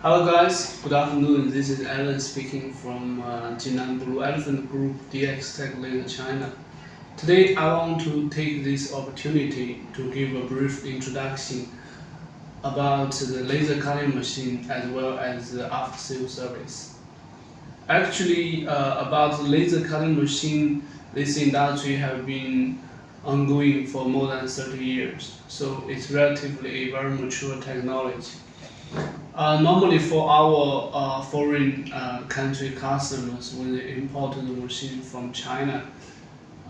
Hello guys, good afternoon. This is Alan speaking from Jinan Blue Elephant Group DX Tech Laser China. Today I want to take this opportunity to give a brief introduction about the laser cutting machine as well as the after-sale service. Actually, about the laser cutting machine, this industry have been ongoing for more than 30 years, so it's relatively a very mature technology. Normally for our foreign country customers, when they import the machine from China,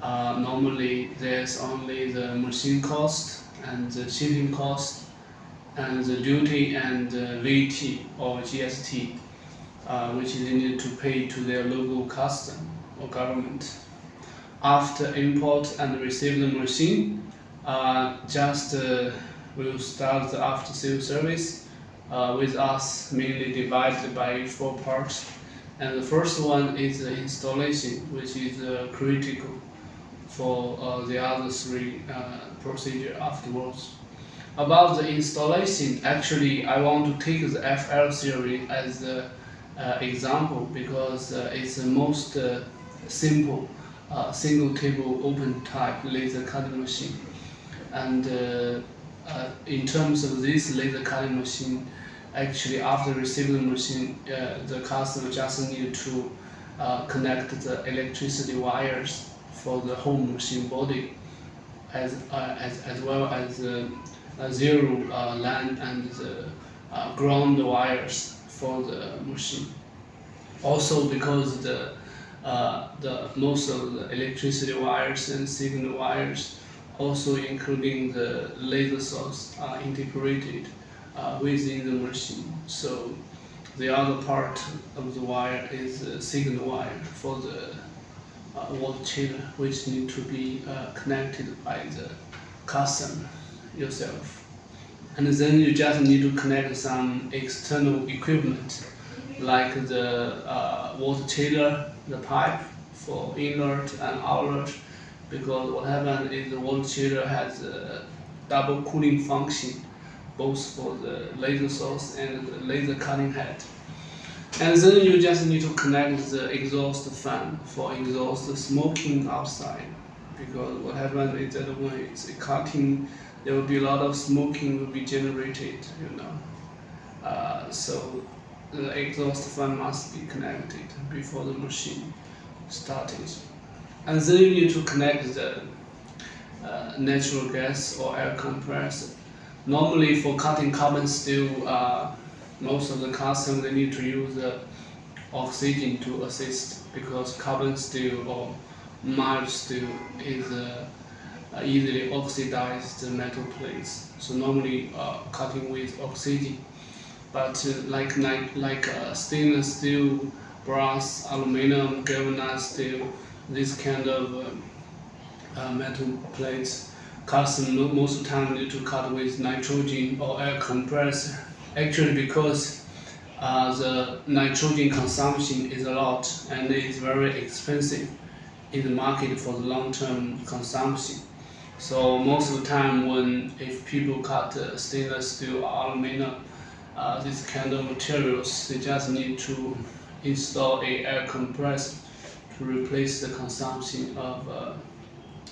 normally there's only the machine cost and the shipping cost and the duty and VAT or GST, which they need to pay to their local custom or government. After import and receive the machine, we'll start the after sale service with us, mainly divided by 4 parts. And the first one is the installation, which is critical for the other 3 procedures afterwards. About the installation, actually I want to take the FL series as the example because it's the most simple single table open type laser cutting machine. And in terms of this laser cutting machine, actually after receiving the machine, the customer just need to connect the electricity wires for the whole machine body, as well as the zero line and the ground wires for the machine. Also, because the most of the electricity wires and signal wires, also including the laser source, are integrated within the machine. So the other part of the wire is the signal wire for the water chiller, which need to be connected by the customer yourself. And then you just need to connect some external equipment like the water chiller, the pipe for inlet and outlet, because what happens is the water chiller has a double cooling function, both for the laser source and the laser cutting head. And then you just need to connect the exhaust fan for exhaust smoking outside, because what happens is that when it's cutting, there will be a lot of smoking will be generated, so the exhaust fan must be connected before the machine started. And then you need to connect the natural gas or air compressor. Normally for cutting carbon steel, most of the customers they need to use oxygen to assist, because carbon steel or mild steel is easily oxidized metal plates. So normally cutting with oxygen. But like stainless steel, brass, aluminum, galvanized steel, this kind of metal plates, customers most of the time need to cut with nitrogen or air compressor. Actually, because the nitrogen consumption is a lot and it is very expensive in the market for the long-term consumption. So most of the time, if people cut stainless steel or aluminum, this kind of materials, they just need to install a air compressor to replace the consumption of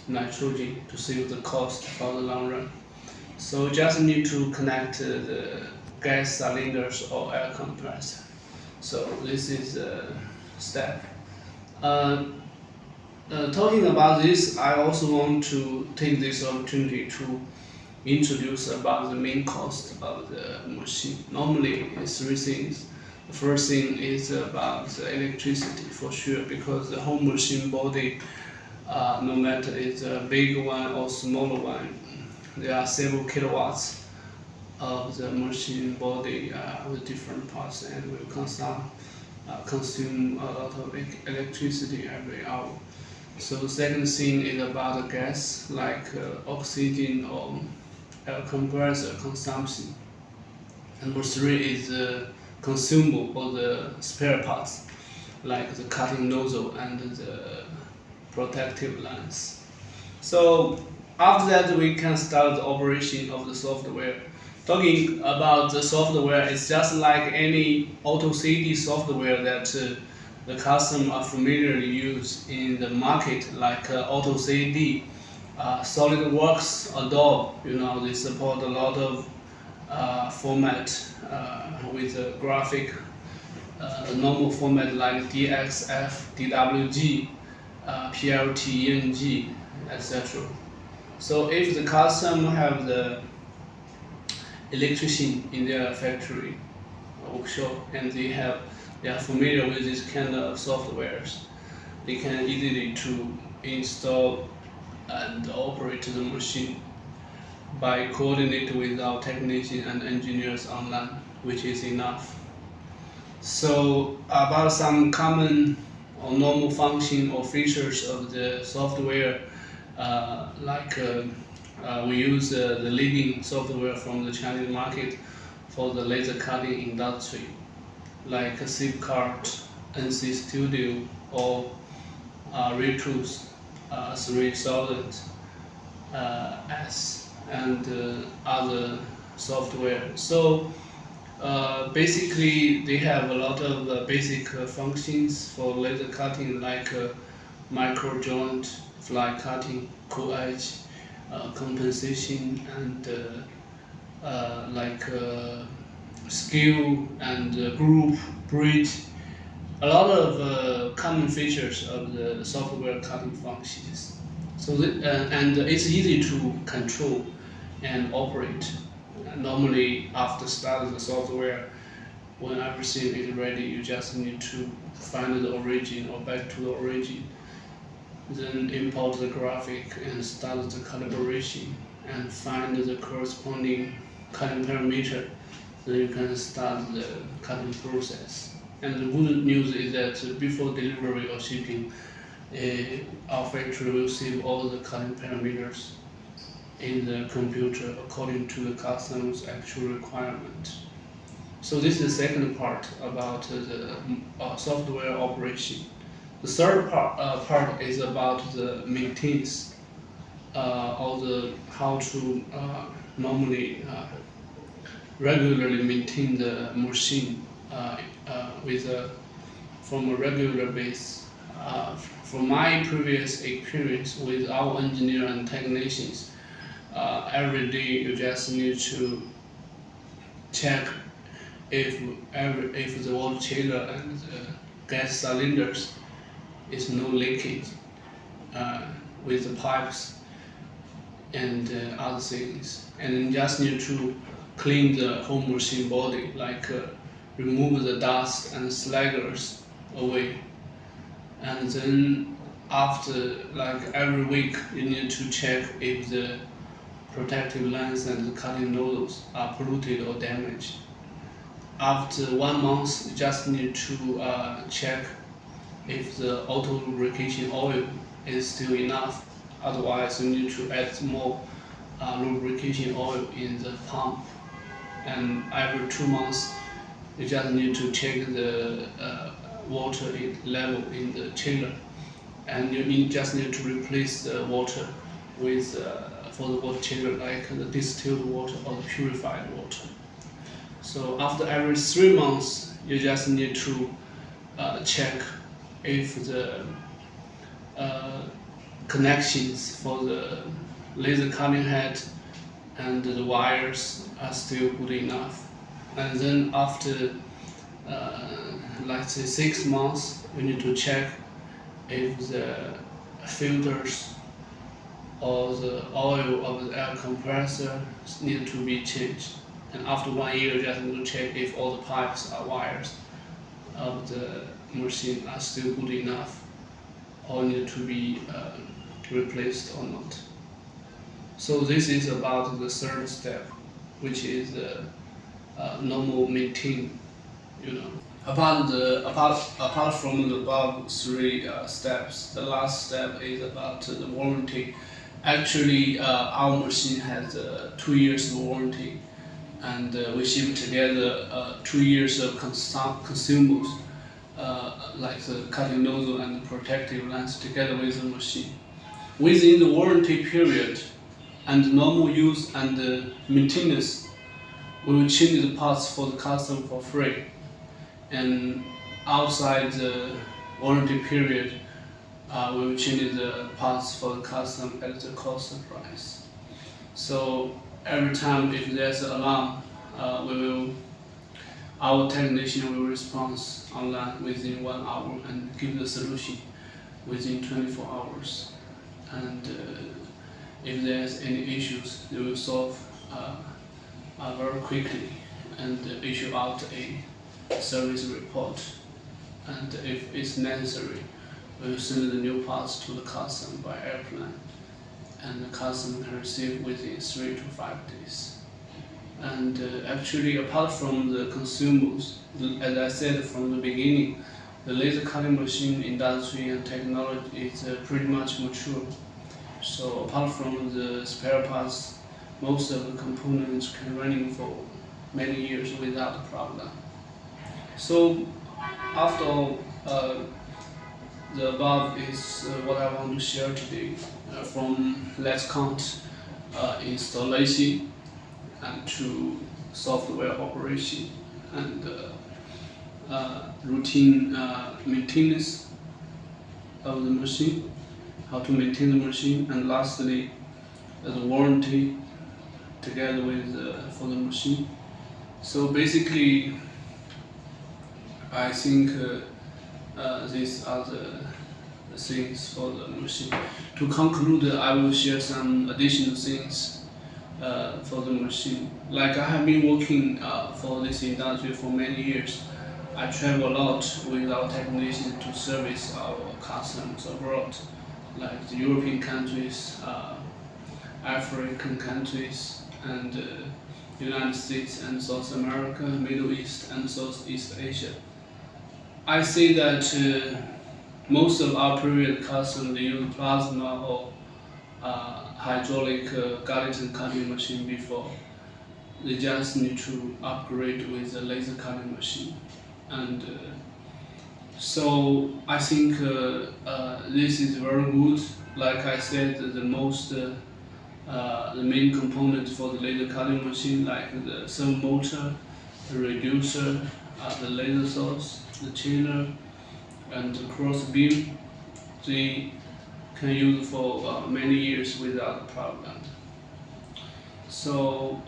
nitrogen to save the cost for the long run. So just need to connect the gas cylinders or air compressor. So this is a step. Talking about this, I also want to take this opportunity to introduce about the main cost of the machine. Normally it's 3 things. The first thing is about the electricity, for sure, because the whole machine body, no matter it's a big one or smaller one, there are several kilowatts of the machine body with different parts, and will consume a lot of electricity every hour. So the second thing is about the gas, like oxygen or air compressor consumption. Number 3 is consumable or the spare parts, like the cutting nozzle and the protective lens. So after that, we can start the operation of the software. Talking about the software, it's just like any auto CD software that the customer are familiarly use in the market, like auto CD, SolidWorks, Adobe. They support a lot of format with a graphic, normal format like DXF, DWG, PLT, ENG, etc. So if the customer have the electrician in their factory or workshop and they are familiar with this kind of softwares, they can easily to install and operate the machine by coordinate with our technicians and engineers online, which is enough. So about some common or normal function or features of the software, we use the leading software from the Chinese market for the laser cutting industry, like SafeCart, NC Studio, or Retools 3000 S, and other software. So basically, they have a lot of basic functions for laser cutting, like micro joint, fly cutting, co-edge, compensation, and scale and group, bridge. A lot of common features of the software cutting functions. So and it's easy to control and operate. Normally, after starting the software, when everything is ready, you just need to find the origin or back to the origin, then import the graphic and start the calibration and find the corresponding cutting parameter. Then you can start the cutting process. And the good news is that before delivery or shipping, our factory will save all the cutting parameters in the computer according to the customer's actual requirement. So this is the second part about the software operation. The third part is about the maintenance, or the how to normally regularly maintain the machine from a regular base. From my previous experience with our engineer and technicians, every day you just need to check if the water chiller and the gas cylinders is no leakage with the pipes and other things, and then just need to clean the whole machine body, like remove the dust and slaggers away. And then after, like every week, you need to check if the protective lens and the cutting nozzles are polluted or damaged. After 1 month, you just need to check if the auto lubrication oil is still enough. Otherwise, you need to add more lubrication oil in the pump. And every 2 months, you just need to check the water level in the chiller, and you just need to replace the water with for the water chiller, like the distilled water or the purified water. So after every 3 months, you just need to check if the connections for the laser cutting head and the wires are still good enough. And then after let's say 6 months, we need to check if the filters or the oil of the air compressor need to be changed. And after 1 year, you just need to check if all the pipes or wires of the machine are still good enough or need to be replaced or not. So this is about the third step, which is the normal maintain. Apart from the above 3 steps, the last step is about the warranty. Actually, our machine has 2 years of warranty, and we ship together 2 years of consumables, like the cutting nozzle and the protective lens together with the machine. Within the warranty period and normal use and maintenance, we will change the parts for the customer for free, and outside the warranty period, we will change the parts for the customer at the cost price. So every time if there's an alarm, our technician will respond online within 1 hour and give the solution within 24 hours. And if there's any issues, they will solve very quickly and issue out a service report. And if it's necessary, we will send the new parts to the customer by airplane, and the customer can receive within 3 to 5 days. And actually, apart from the consumables, as I said from the beginning, the laser cutting machine industry and technology is pretty much mature. So apart from the spare parts, most of the components can running for many years without a problem. So after all, the above is what I want to share today. From let's count installation and to software operation and routine maintenance of the machine, how to maintain the machine, and lastly the warranty together with for the machine. So basically, I think these are the things for the machine. To conclude, I will share some additional things for the machine. Like I have been working for this industry for many years. I travel a lot with our technicians to service our customers abroad, like the European countries, African countries, and United States and South America, Middle East and Southeast Asia. I see that most of our previous customers use plasma or hydraulic Gallatin cutting machine before. They just need to upgrade with a laser cutting machine. And so I think this is very good. Like I said, the main component for the laser cutting machine, like the servo motor, the reducer, the laser source, the chiller, and the cross beam, they can use for many years without a problem. So,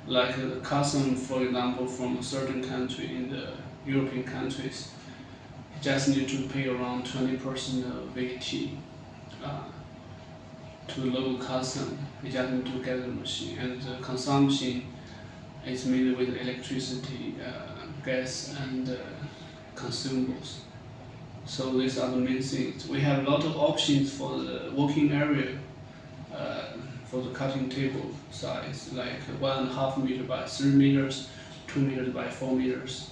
like a customer, for example, from a certain country in the European countries, just need to pay around 20% of VAT to the local customer. You just need to get the machine, and the consumption is mainly with electricity, gas, and consumables. So these are the main things. We have a lot of options for the working area, for the cutting table size, like 1.5 meter by 3 meters, 2 meters by 4 meters,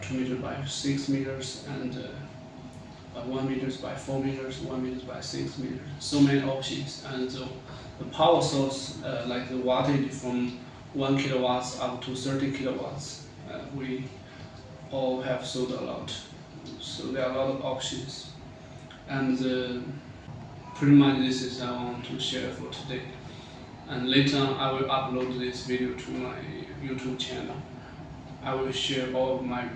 2 meters by 6 meters, and 1 meters by 4 meters, 1 meters by 6 meters. So many options, and the power source, like the wattage from 1 kilowatts up to 30 kilowatts, we all have sold a lot. So there are a lot of options, and pretty much this is I want to share for today. And later on, I will upload this video to my YouTube channel. I will share all of my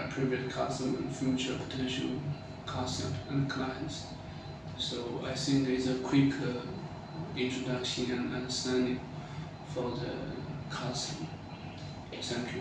previous customer and future potential customers and clients. So I think it's a quick introduction and understanding for the customer. Thank you.